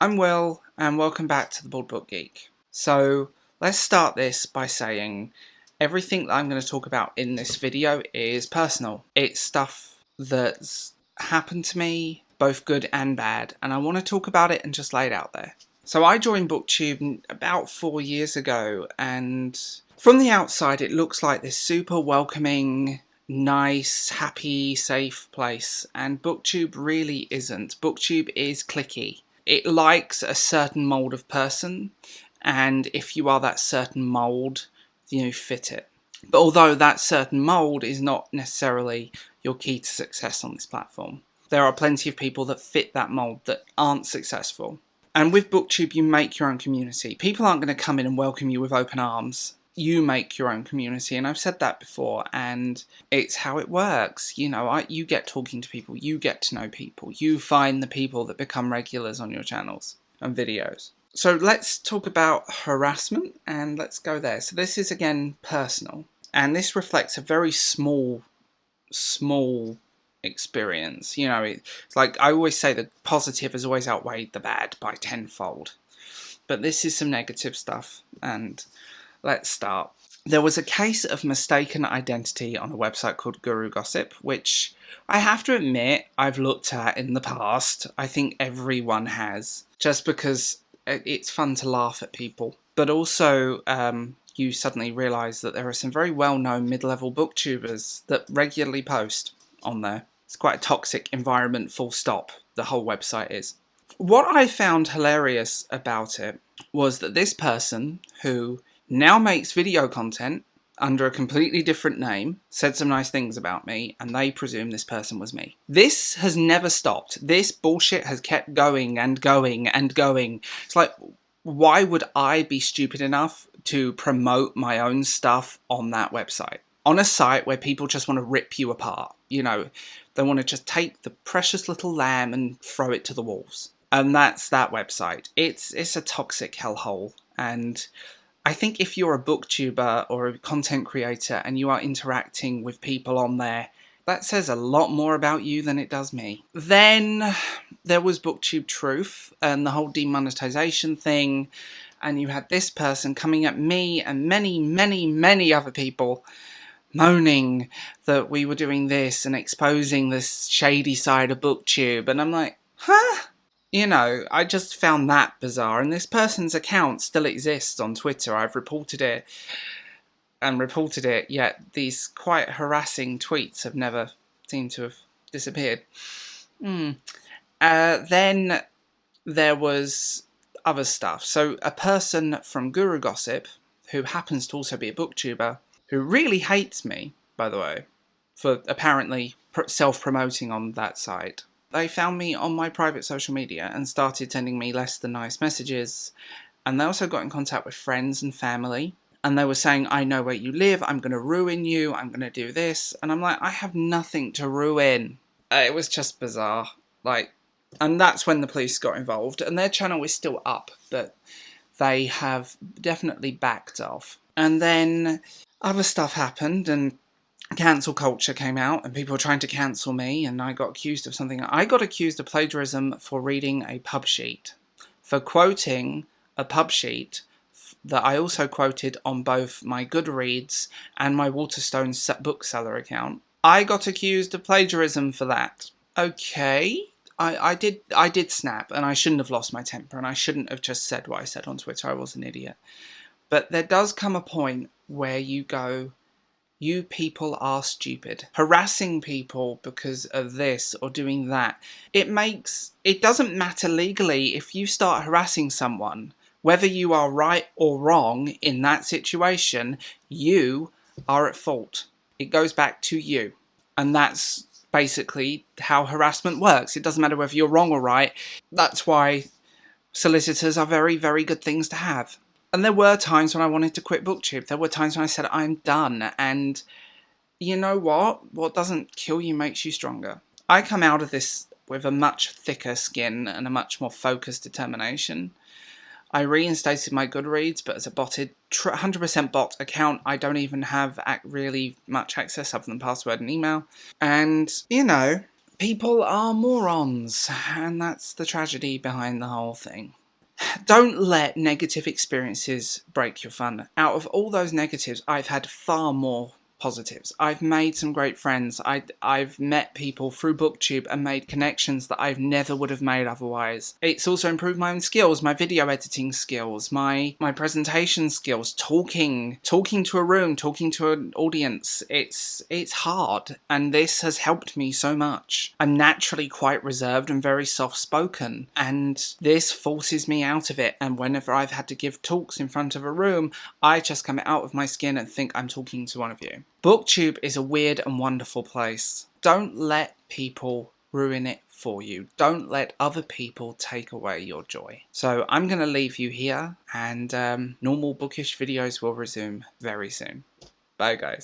I'm Will, and welcome back to the baldbookgeek. So, let's start this by saying everything that I'm going to talk about in this video is personal. It's stuff that's happened to me, both good and bad, and I want to talk about it and just lay it out there. So I joined Booktube about 4 years ago, and from the outside it looks like this super welcoming, nice, happy, safe place, and Booktube really isn't. Booktube is cliquey. It likes a certain mould of person, and if you are that certain mould, you fit it. But although that certain mould is not necessarily your key to success on this platform, there are plenty of people that fit that mould that aren't successful. And with Booktube, you make your own community. People aren't going to come in and welcome you with open arms. You make your own community, and I've said that before, and it's how it works. You get talking to people, you get to know people, you find the people that become regulars on your channels and videos. So let's talk about harassment, and let's go there. So this is, again, personal, and this reflects a very small experience. It's like I always say, the positive has always outweighed the bad by tenfold. But this is some negative stuff, and let's start. There was a case of mistaken identity on a website called Guru Gossip, which I have to admit I've looked at in the past. I think everyone has, just because it's fun to laugh at people. But also, you suddenly realise that there are some very well-known mid-level booktubers that regularly post on there. It's quite a toxic environment, full stop, the whole website is. What I found hilarious about it was that this person, who now makes video content under a completely different name, said some nice things about me, and they presume this person was me. This has never stopped. This bullshit has kept going and going and going. It's like, why would I be stupid enough to promote my own stuff on that website? On a site where people just want to rip you apart. They want to just take the precious little lamb and throw it to the wolves. And that's that website. It's a toxic hellhole, and I think if you're a booktuber or a content creator and you are interacting with people on there, that says a lot more about you than it does me. Then there was Booktube Truth and the whole demonetization thing, and you had this person coming at me and many other people moaning that we were doing this and exposing this shady side of Booktube, and I'm like, huh? I just found that bizarre, and this person's account still exists on Twitter. I've reported it, yet these quite harassing tweets have never seemed to have disappeared. Then there was other stuff. So a person from Guru Gossip, who happens to also be a booktuber, who really hates me, by the way, for apparently self-promoting on that site. They found me on my private social media and started sending me less than nice messages. And they also got in contact with friends and family. And they were saying, I know where you live, I'm going to ruin you, I'm going to do this. And I'm like, I have nothing to ruin. It was just bizarre. And that's when the police got involved. And their channel is still up, but they have definitely backed off. And then other stuff happened, and cancel culture came out, and people were trying to cancel me, and I got accused of something. I got accused of plagiarism for reading a pub sheet, for quoting a pub sheet that I also quoted on both my Goodreads and my Waterstone bookseller account. I got accused of plagiarism for that. Okay, I did snap, and I shouldn't have lost my temper, and I shouldn't have just said what I said on Twitter. I was an idiot. But there does come a point where you go, you people are stupid. Harassing people because of this or doing that. It doesn't matter legally if you start harassing someone. Whether you are right or wrong in that situation, you are at fault. It goes back to you. And that's basically how harassment works. It doesn't matter whether you're wrong or right. That's why solicitors are very, very good things to have. And there were times when I wanted to quit Booktube. There were times when I said, I'm done. And you know what? What doesn't kill you makes you stronger. I come out of this with a much thicker skin and a much more focused determination. I reinstated my Goodreads, but as a 100% bot account, I don't even have really much access other than password and email. And, People are morons, and that's the tragedy behind the whole thing. Don't let negative experiences break your fun. Out of all those negatives, I've had far more positives. I've made some great friends. I've met people through Booktube and made connections that I've never would have made otherwise. It's also improved my own skills, my video editing skills, my presentation skills, talking to a room, talking to an audience. It's hard, and this has helped me so much. I'm naturally quite reserved and very soft-spoken, and this forces me out of it, and whenever I've had to give talks in front of a room, I just come out of my skin and think I'm talking to one of you. Booktube is a weird and wonderful place. Don't let people ruin it for you. Don't let other people take away your joy. So I'm going to leave you here, and normal bookish videos will resume very soon. Bye guys.